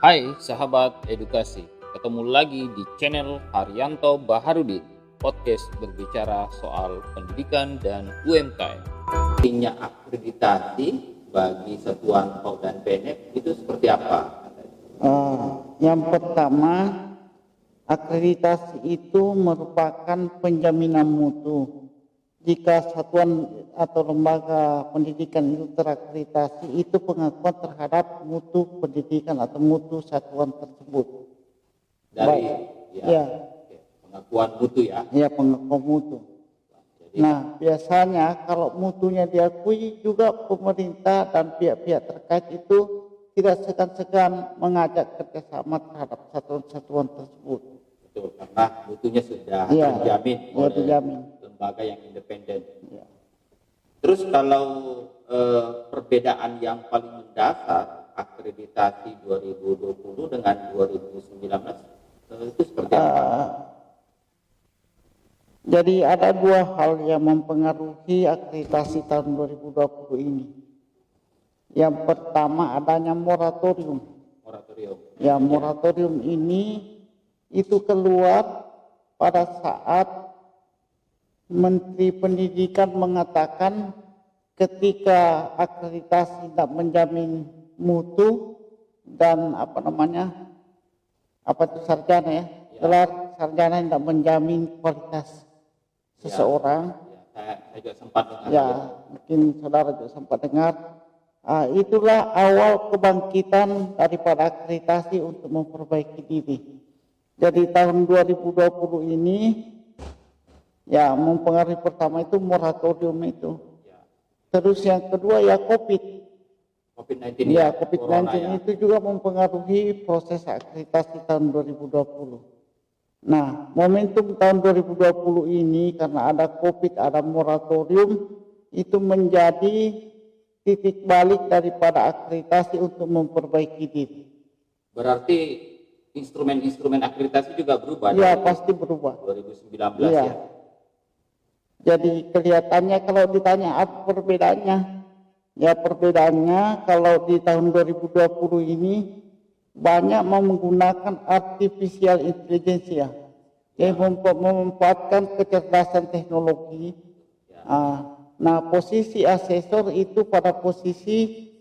Hai sahabat edukasi, ketemu lagi di channel Haryanto Baharudin, podcast berbicara soal pendidikan dan UMKM. Artinya akreditasi bagi satuan PAUD dan BNF itu seperti apa? Yang pertama, akreditasi itu merupakan penjaminan mutu. Jika satuan atau lembaga pendidikan itu terakreditasi, itu pengakuan terhadap mutu pendidikan atau mutu satuan tersebut. Pengakuan mutu ya? Ya, pengakuan mutu. Nah, biasanya kalau mutunya diakui, juga pemerintah dan pihak-pihak terkait itu tidak segan-segan mengajak kerjasama terhadap satuan-satuan tersebut. Betul, karena mutunya sudah terjamin oleh lembaga yang independen. Ya. Terus kalau perbedaan yang paling mendasar akreditasi 2020 dengan 2019 itu seperti apa? Jadi ada dua hal yang mempengaruhi akreditasi tahun 2020 ini. Yang pertama adanya moratorium. Ya, moratorium ini itu keluar pada saat Menteri Pendidikan mengatakan ketika akreditasi tidak menjamin mutu dan sarjana ya, gelar sarjana tidak menjamin kualitas seseorang. Saya juga sempat dengar. Ya, mungkin saudara juga sempat dengar. Itulah awal kebangkitan daripada akreditasi untuk memperbaiki diri. Jadi tahun 2020 ini ya mempengaruhi pertama itu moratorium itu. Terus yang kedua ya COVID-19 ya, COVID-19 itu juga mempengaruhi proses akreditasi tahun 2020. Nah, momentum tahun 2020 ini karena ada COVID, ada moratorium, itu menjadi titik balik daripada akreditasi untuk memperbaiki diri. Berarti instrumen-instrumen akreditasi juga berubah? Ya, pasti berubah. 2019 ya. Jadi kelihatannya kalau ditanya apa perbedaannya, ya perbedaannya kalau di tahun 2020 ini banyak menggunakan artificial intelligence ya, yang memanfaatkan kecerdasan teknologi. Nah, posisi asesor itu pada posisi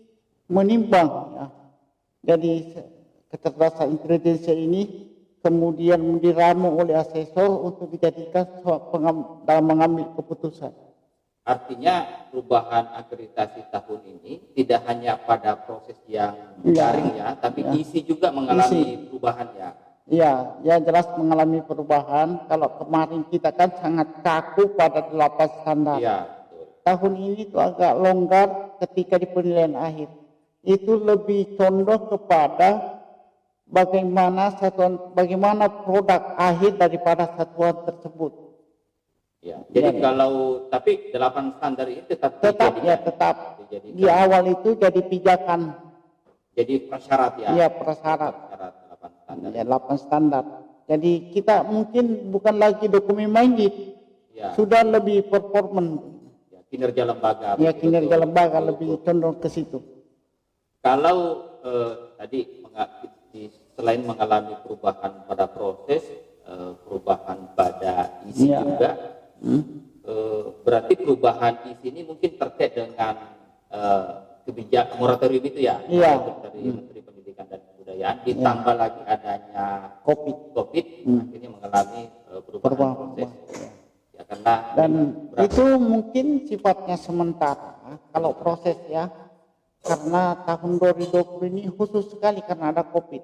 menimbang ya. Jadi kecerdasan intelligence ini kemudian diramu oleh asesor untuk dijadikan dalam mengambil keputusan. Artinya perubahan akreditasi tahun ini tidak hanya pada proses yang daring ya, tapi isi juga mengalami perubahan ya. Ya jelas mengalami perubahan. Kalau kemarin kita kan sangat kaku pada 8 standar. Ya, tahun ini itu agak longgar ketika di penilaian akhir. Itu lebih condong kepada bagaimana produk akhir daripada satuan tersebut. Ya, jadi tapi 8 standar ini tetap di awal itu jadi pijakan. Jadi prasyarat ya. Iya, prasyarat 8 standar. Ya, 8 standar. Jadi kita mungkin bukan lagi dokumen minded. Ya. Sudah lebih performan. Ya, kinerja lembaga. Ya, kinerja lembaga lebih condong ke situ. Kalau tadi selain mengalami perubahan pada proses, perubahan pada isi juga, berarti perubahan isi ini mungkin terkait dengan kebijakan moratorium itu ya, dari Menteri Pendidikan dan Kebudayaan, ditambah lagi adanya COVID, akhirnya mengalami perubahan proses. Ya, dan itu mungkin sifatnya sementara kalau proses ya. Karena tahun 2020 ini khusus sekali karena ada COVID.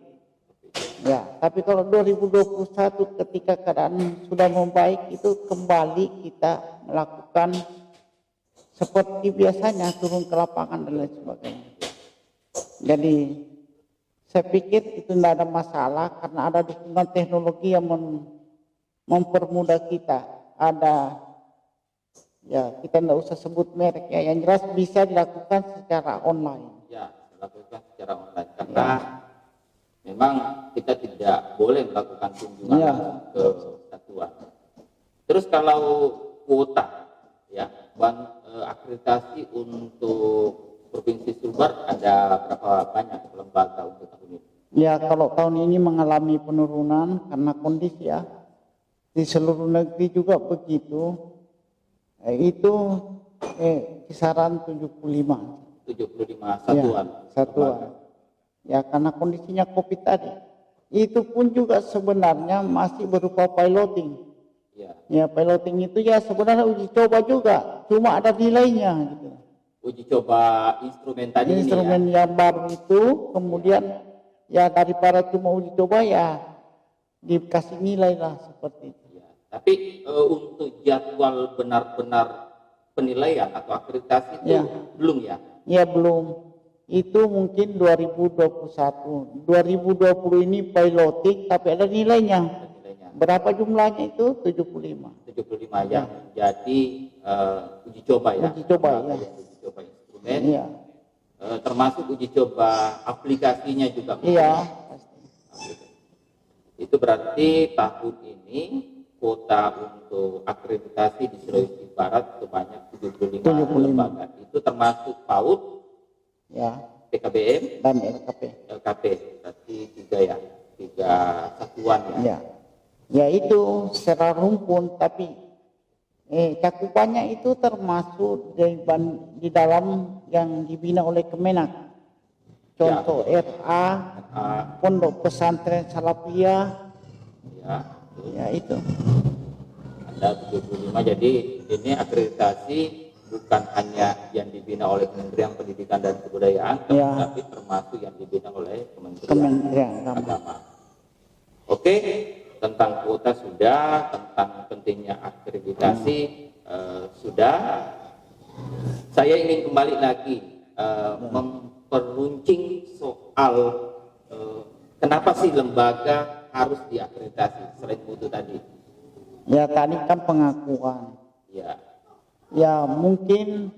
Ya, tapi kalau 2021 ketika keadaan sudah membaik itu kembali kita melakukan seperti biasanya, turun ke lapangan dan lain sebagainya. Jadi saya pikir itu tidak ada masalah karena ada dukungan teknologi yang mempermudah kita. Ya, kita tidak usah sebut merek ya, yang jelas bisa dilakukan secara online. Ya, dilakukan secara online karena memang kita tidak boleh melakukan kunjungan ke satuan. Terus kalau kuota ya, akreditasi untuk Provinsi Sulbar ada berapa banyak lembaga untuk tahun ini? Ya, kalau tahun ini mengalami penurunan karena kondisi ya. Di seluruh negeri juga begitu. Itu kisaran 75. 75 satuan. Ya, satuan. Ya, karena kondisinya COVID tadi. Itu pun juga sebenarnya masih berupa piloting. Ya. Ya, piloting itu ya sebenarnya uji coba juga, cuma ada nilainya gitu. Uji coba instrumen tadi Instrumen ini ya. yang baru itu kemudian ya daripada cuma uji coba ya dikasih nilai lah seperti itu. Ya. Tapi untuk jadwal benar-benar penilaian atau akreditasi itu Ya. belum ya? Ya belum. Itu mungkin 2021. 2020 ini piloting tapi ada nilainya. Ada nilainya. Berapa jumlahnya itu? 75. 75 yang jadi uji coba ya. Uji coba ya. Uji coba instrumen. Iya. Termasuk uji coba aplikasinya juga. Iya, pasti. Itu berarti tahun ini kuota untuk akreditasi di Sulawesi Barat sebanyak 75 lembaga. Itu termasuk PAUD, Ya, PKBM, dan LKP. LKP. Berarti 3 ya, 3 satuan ya. Ya. Ya itu secara rumpun tapi cakupannya itu termasuk di dalam yang dibina oleh Kemenak. Contoh RA, Pondok Pesantren Salafiyah. Ya, Ya itu. ada 75. Jadi ini akreditasi bukan hanya yang dibina oleh Kementerian Pendidikan dan Kebudayaan, Ya. tapi termasuk yang dibina oleh Kementerian Kementerian Agama. Oke, tentang kuota sudah, tentang pentingnya akreditasi sudah. Saya ingin kembali lagi memperuncing soal kenapa sih lembaga harus diakreditasi selain mutu tadi. Ya tadi kan pengakuan. Ya, Ya mungkin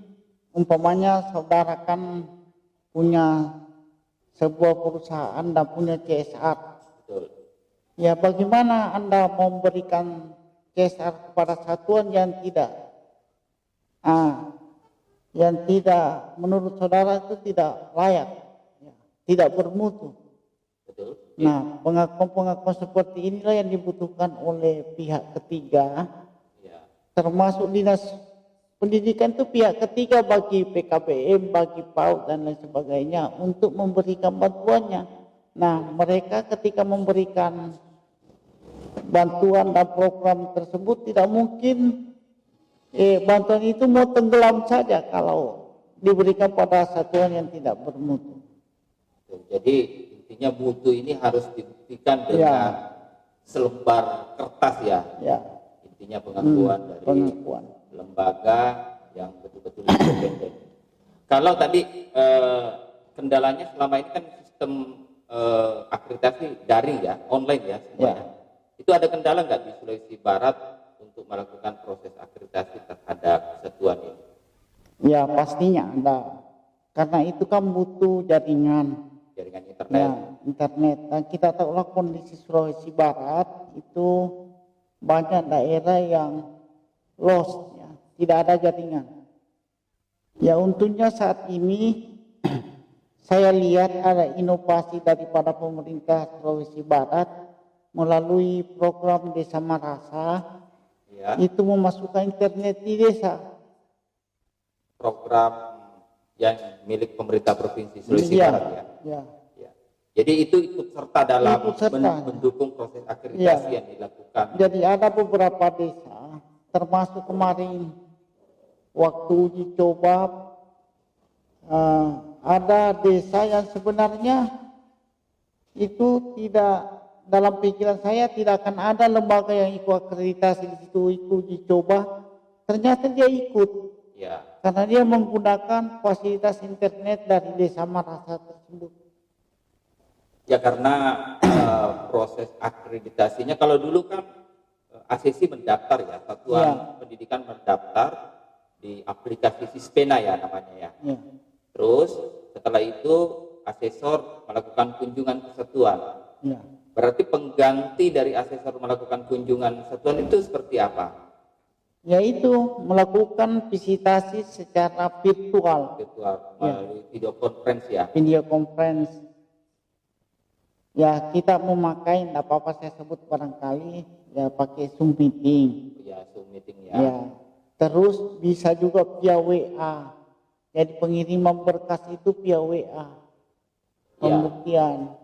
umpamanya saudara kan punya sebuah perusahaan dan punya CSR. betul. Ya bagaimana Anda memberikan CSR kepada satuan yang tidak menurut saudara itu tidak layak, ya, tidak bermutu. Betul. Nah, pengakuan-pengakuan seperti inilah yang dibutuhkan oleh pihak ketiga, Ya, termasuk dinas pendidikan itu pihak ketiga bagi PKBM, bagi PAUD dan lain sebagainya untuk memberikan bantuannya. Nah, mereka ketika memberikan bantuan dan program tersebut tidak mungkin bantuan itu mau tenggelam saja kalau diberikan pada satuan yang tidak bermutu. betul. Jadi intinya mutu ini harus dibuktikan dengan selembar kertas ya. Ya, Intinya pengakuan dari pengakuan. lembaga yang betul-betul independen. Kalau tadi kendalanya selama ini kan sistem akreditasi daring ya, online ya semuanya. Itu ada kendala nggak di Sulawesi Barat untuk melakukan proses akreditasi terhadap satuan ini? Ya, pastinya ada. Karena itu kan butuh jaringan. Jaringan internet. Ya, internet. Dan kita tahulah kondisi Sulawesi Barat itu banyak daerah yang lost, ya, tidak ada jaringan. Ya, untungnya saat ini saya lihat ada inovasi daripada pemerintah Sulawesi Barat melalui program Desa Marasa, Ya, itu memasukkan internet di desa. program yang milik pemerintah Provinsi Sulawesi Ya, Barat ya. ya. Ya. Jadi itu ikut serta dalam Ikut serta. mendukung proses akreditasi Ya. yang dilakukan. Jadi ada beberapa desa, termasuk kemarin waktu uji coba, ada desa yang sebenarnya itu tidak, dalam pikiran saya tidak akan ada lembaga yang ikut akreditasi di situ, ikut uji coba. Ternyata dia ikut Ya, karena dia menggunakan fasilitas internet dari desa Marasa tersebut. ya karena proses akreditasinya kalau dulu kan ACC mendaftar ya, Satuan Pendidikan mendaftar di aplikasi Sispena ya namanya ya. Ya. Terus setelah itu asesor melakukan kunjungan ke satuan. Ya. Berarti pengganti dari asesor melakukan kunjungan satuan itu seperti apa? Yaitu melakukan visitasi secara virtual, Virtual melalui video conference ya. video conference. Ya, kita memakai, tidak apa-apa saya sebut barangkali, ya pakai Zoom meeting. Ya, Zoom meeting ya. Ya, terus bisa juga via WA. Jadi pengiriman berkas itu via WA. Pembuktian.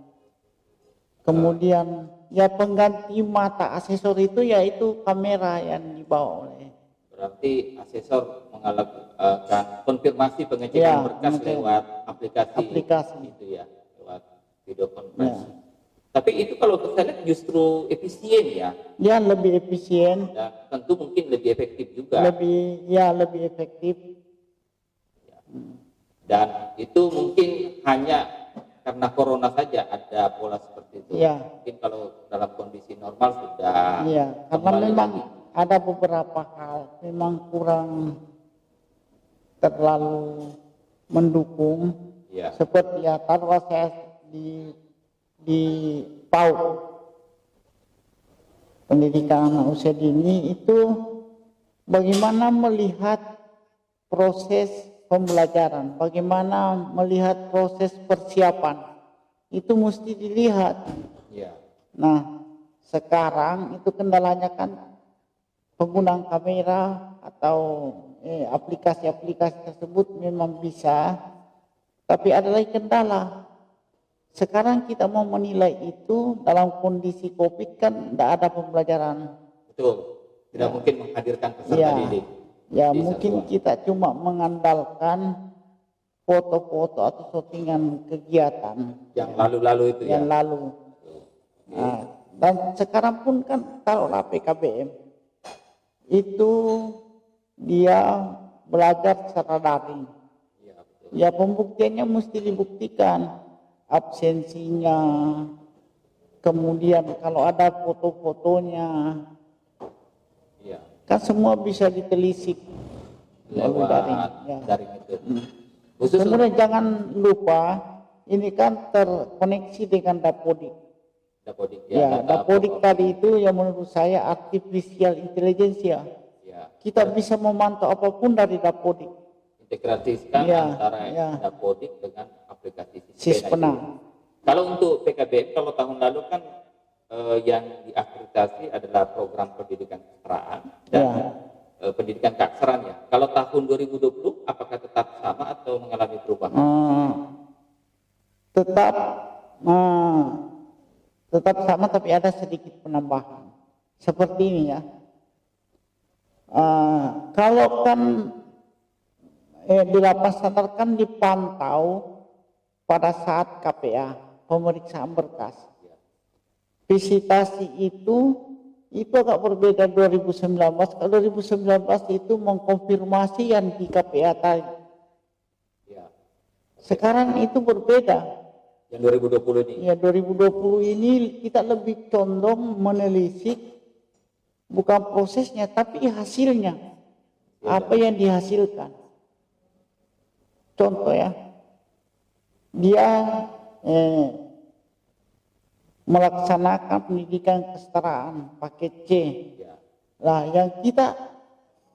Kemudian ya pengganti mata asesor itu yaitu kamera yang dibawa oleh. Berarti asesor mengalami konfirmasi pengecekan berkas lewat aplikasi itu ya, lewat video conference. Ya. Tapi itu kalau kita lihat justru efisien ya. Ya, lebih efisien. Dan tentu mungkin lebih efektif juga. Lebih efektif. Ya. Dan itu mungkin hanya karena corona saja ada pola seperti itu. Ya. Mungkin kalau dalam kondisi normal sudah. Iya, karena memang ada beberapa hal memang kurang terlalu mendukung. Ya. Seperti ya taruhlah saya di PAUD, pendidikan anak usia dini itu bagaimana melihat proses pembelajaran, bagaimana melihat proses persiapan, itu mesti dilihat. Ya. Nah, sekarang itu kendalanya kan penggunaan kamera atau aplikasi-aplikasi tersebut memang bisa, tapi ada lagi kendala. Sekarang kita mau menilai itu dalam kondisi COVID kan tidak ada pembelajaran. Betul, tidak mungkin menghadirkan peserta didik. Ya, mungkin kita cuma mengandalkan foto-foto atau shootingan kegiatan yang lalu-lalu itu yang lalu. Nah, dan sekarang pun kan taruhlah PKBM itu dia belajar secara daring. Ya, pembuktiannya mesti dibuktikan, absensinya, kemudian kalau ada foto-fotonya, kan semua bisa ditelisik lewat daring itu. Kemudian jangan lupa ini kan terkoneksi dengan Dapodik. Dapodik tadi itu yang menurut saya artificial intelligence ya. Kita bisa memantau apapun dari Dapodik. Integrasikan antara Dapodik dengan aplikasi Sispena. Kalau untuk PKBM, kalau tahun lalu kan yang diakreditasi adalah program pendidikan kesetaraan dan pendidikan keaksaraan ya. Kalau tahun 2020 apakah tetap sama atau mengalami perubahan? Tetap sama tapi ada sedikit penambahan. Seperti ini ya. Kalau kan di lapas standar kan dipantau pada saat KPA, pemeriksaan berkas. Visitasi itu agak berbeda 2019. Kalau 2019 itu mengkonfirmasi yang di KPA tadi. Sekarang itu berbeda. Yang 2020 ini? Ya, 2020 ini kita lebih condong menelisik bukan prosesnya tapi hasilnya. Apa yang dihasilkan. Contoh ya, dia melaksanakan pendidikan kesetaraan paket C. Lah yang kita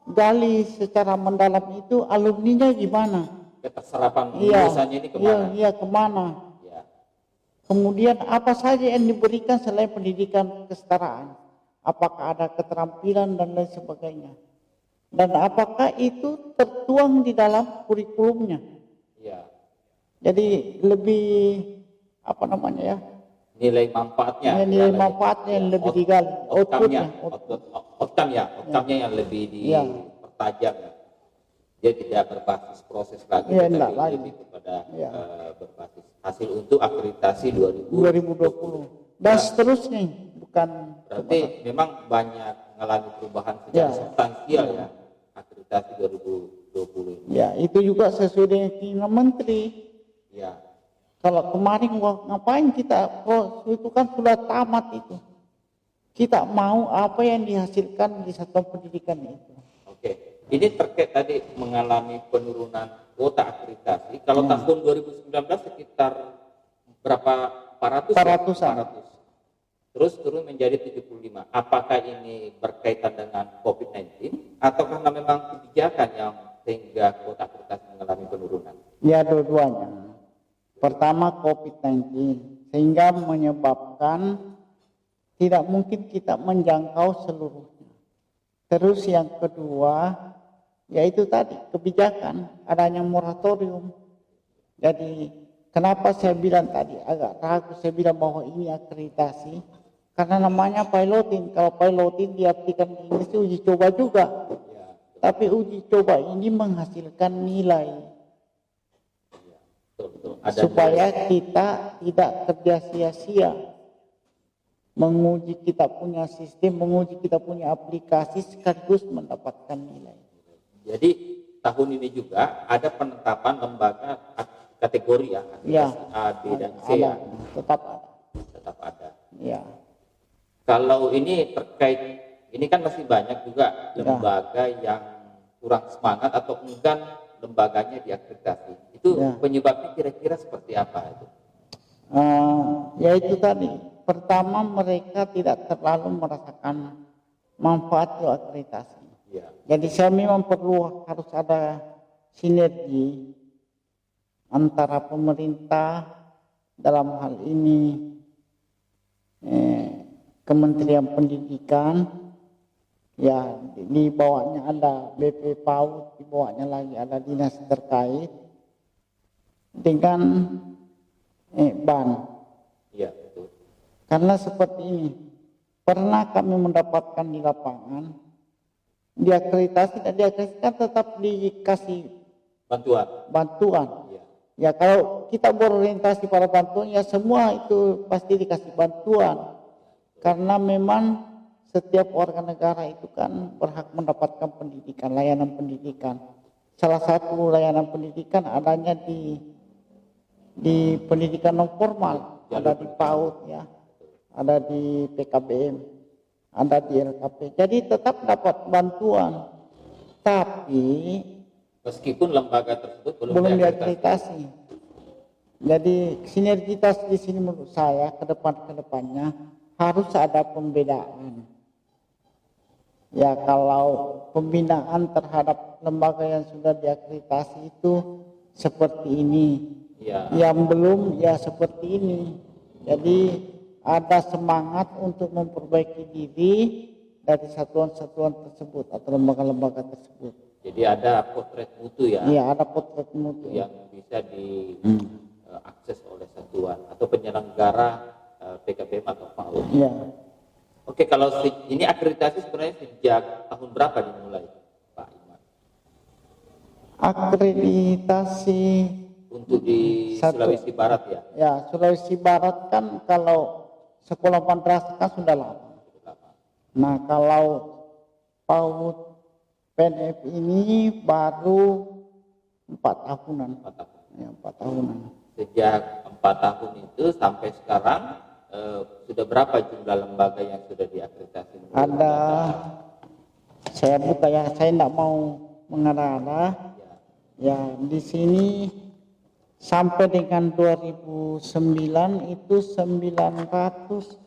gali secara mendalam itu alumninya gimana? Keterserapan lulusannya ini kemana? Iya, kemana? Kemudian apa saja yang diberikan selain pendidikan kesetaraan? Apakah ada keterampilan dan lain sebagainya? Dan apakah itu tertuang di dalam kurikulumnya? Jadi lebih apa namanya ya? Nilai manfaatnya. Nilai manfaatnya yang lebih digali. Outcome-nya yang lebih dipertajam. Dia tidak berbasis proses lagi, tapi lebih kepada berbasis hasil untuk akreditasi 2020. Dan seterusnya, bukan. Berarti memang banyak mengalami perubahan secara substansial ya akreditasi 2020 ini. Ya, itu juga sesuai dengan keinginan Menteri. Ya. Kalau kemarin ngapain kita, itu kan sudah tamat itu. Kita mau apa yang dihasilkan di satuan pendidikan itu. Oke, ini terkait tadi mengalami penurunan kuota akreditasi. Kalau tahun 2019 sekitar berapa? 400. Terus turun menjadi 75. Apakah ini berkaitan dengan COVID-19 atau karena memang kebijakan yang sehingga kuota akreditasi mengalami penurunan? Ya, dua-duanya. Pertama COVID-19, sehingga menyebabkan tidak mungkin kita menjangkau seluruhnya. Terus yang kedua, yaitu tadi kebijakan adanya moratorium. Jadi kenapa saya bilang tadi agak ragu, saya bilang bahwa ini akreditasi, karena namanya piloting. Kalau piloting diartikan di Inggris itu uji coba juga. Tapi uji coba ini menghasilkan nilai. Supaya kita tidak kerja sia-sia. Menguji kita punya sistem, menguji kita punya aplikasi sekaligus mendapatkan nilai. Jadi tahun ini juga ada penetapan lembaga kategori ya, A, B, dan C ya. Tetap ada. Tetap ada. Ya. Kalau ini terkait, ini kan masih banyak juga lembaga yang kurang semangat atau enggan lembaganya diakreditasi. Itu penyebabnya kira-kira seperti apa itu? Yaitu tadi, pertama mereka tidak terlalu merasakan manfaat dari akreditasi. Ya. Jadi saya memang harus ada sinergi antara pemerintah dalam hal ini Kementerian Pendidikan, ya di bawahnya ada BP PAUD, di bawahnya lagi ada dinas terkait dengan BAN. Iya, betul. Karena seperti ini, pernah kami mendapatkan di lapangan, diakreditasi dan diakreditasikan tetap dikasih bantuan. Ya kalau kita berorientasi pada bantuan, ya semua itu pasti dikasih bantuan. Karena memang setiap warga negara itu kan berhak mendapatkan pendidikan, layanan pendidikan. Salah satu layanan pendidikan adanya di pendidikan non formal, ada di PAUD ya, ada di PKBM, ada di LKP. Jadi tetap dapat bantuan, tapi meskipun lembaga tersebut belum diakreditasi. Jadi sinergitas di sini menurut saya ke depannya harus ada pembedaan. Ya kalau pembinaan terhadap lembaga yang sudah diakreditasi itu seperti ini, yang belum ya seperti ini. Jadi ada semangat untuk memperbaiki diri dari satuan-satuan tersebut atau lembaga-lembaga tersebut. Jadi ada potret mutu ya? Iya, ada potret mutu yang bisa diakses oleh satuan atau penyelenggara PKBM atau PAUD. Iya. Oke, kalau ini akreditasi sebenarnya sejak tahun berapa dimulai, Pak Iman? Akreditasi untuk di Sulawesi Barat ya? Ya, Sulawesi Barat kan kalau sekolah madrasah kan sudah lama. Nah, kalau PAUD PNF ini baru 4 tahunan. 4 tahun. Ya, 4 tahunan. Sejak 4 tahun itu sampai sekarang sudah berapa jumlah lembaga yang sudah diakreditasi? Ada, saya buka ya, saya tidak mau mengarah. Ya, di sini sampai dengan 2009 itu 949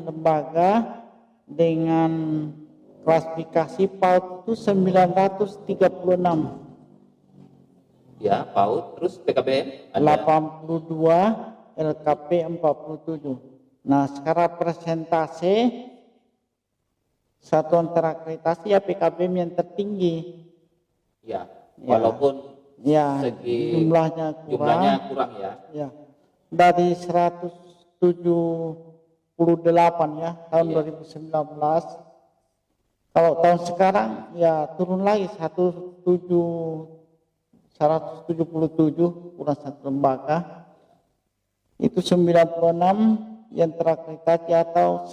lembaga dengan klasifikasi PAUD itu 936. Ya, PAUD, terus PKBM ada 82, LKP 47. Nah, secara persentase satuan terakreditasi ya PKBM yang tertinggi. Ya, walaupun ya segi jumlahnya kurang ya. Ya. Dari 178 ya tahun 2019. Kalau tahun sekarang ya turun lagi 177 kurang satu lembaga. Itu 96 yang terakreditasi atau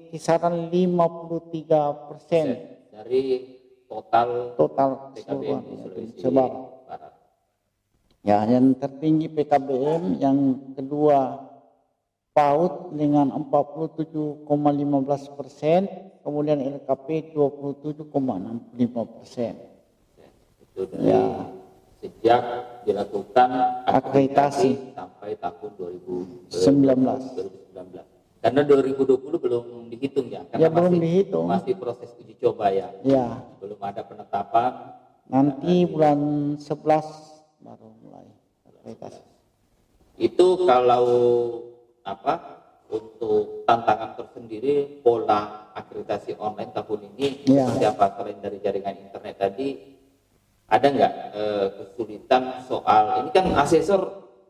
kisaran 53% dari total PKBM di Sulawesi Barat. Ya, yang tertinggi PKBM, yang kedua PAUD dengan 47,15%, kemudian LKP 27,65%. Itu dari sejak dilakukan akreditasi sampai tahun 2019. Karena 2020 belum dihitung ya, karena belum dihitung. Masih proses uji coba ya. Ya. Belum ada penetapan. Nanti bulan 11 baru mulai. akreditasi. Itu kalau untuk tantangan tersendiri pola akreditasi online tahun ini Ya. seperti apa, selain dari jaringan internet tadi, ada nggak kesulitan soal ini kan asesor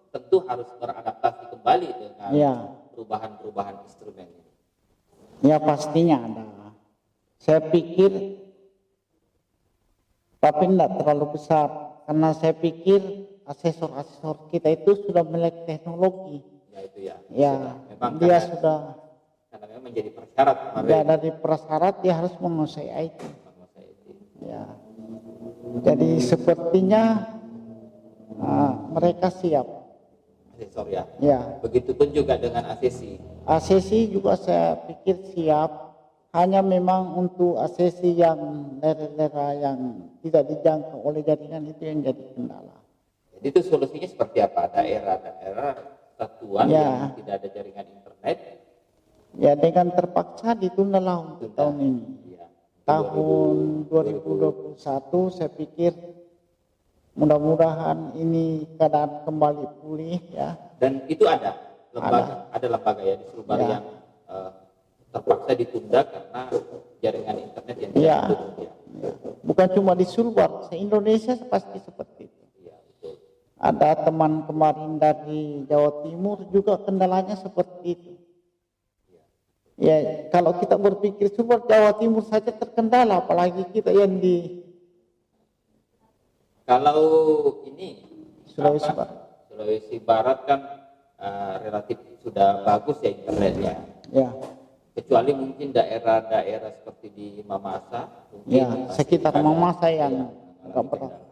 tentu harus beradaptasi kembali dengan Ya. perubahan-perubahan instrumen ini. Ya pastinya ada. Saya pikir, tapi tidak terlalu besar, karena saya pikir asesor-asesor kita itu sudah melek teknologi. Ya itu ya. Ya, Memang dia karena, sudah karena memang menjadi persyarat kemarin. ya dari prasyarat dia harus menguasai IT. Ya, jadi sepertinya mereka siap. Asesor ya. Ya, Begitupun juga dengan ACC. ACC juga saya pikir siap. Hanya memang untuk ACC yang daerah-daerah yang tidak dijangkau oleh jaringan itu yang jadi kendala. Jadi itu solusinya seperti apa? Daerah-daerah satuan Ya. yang tidak ada jaringan internet. Ya dengan terpaksa ditunda untuk tahun ini. Ya. Tahun 2021 saya pikir mudah-mudahan ini keadaan kembali pulih ya. Dan itu ada lembaga ya di Sulbar Ya. yang terpaksa ditunda karena jaringan internet yang tidak Ya. didukung, ya. Ya. Bukan cuma di Sulbar, se-Indonesia pasti seperti itu. Ya, betul. Ada teman kemarin dari Jawa Timur juga kendalanya seperti itu. Ya, kalau kita berpikir Sulbar Jawa Timur saja terkendala, apalagi kita yang di Kalau ini Sulawesi Barat. Sulawesi Barat kan relatif sudah bagus ya internetnya. Ya, Kecuali mungkin daerah-daerah seperti di Mamasa, mungkin ya masih sekitar ada, Mamasa yang ya, agak mengalami berat. kendala.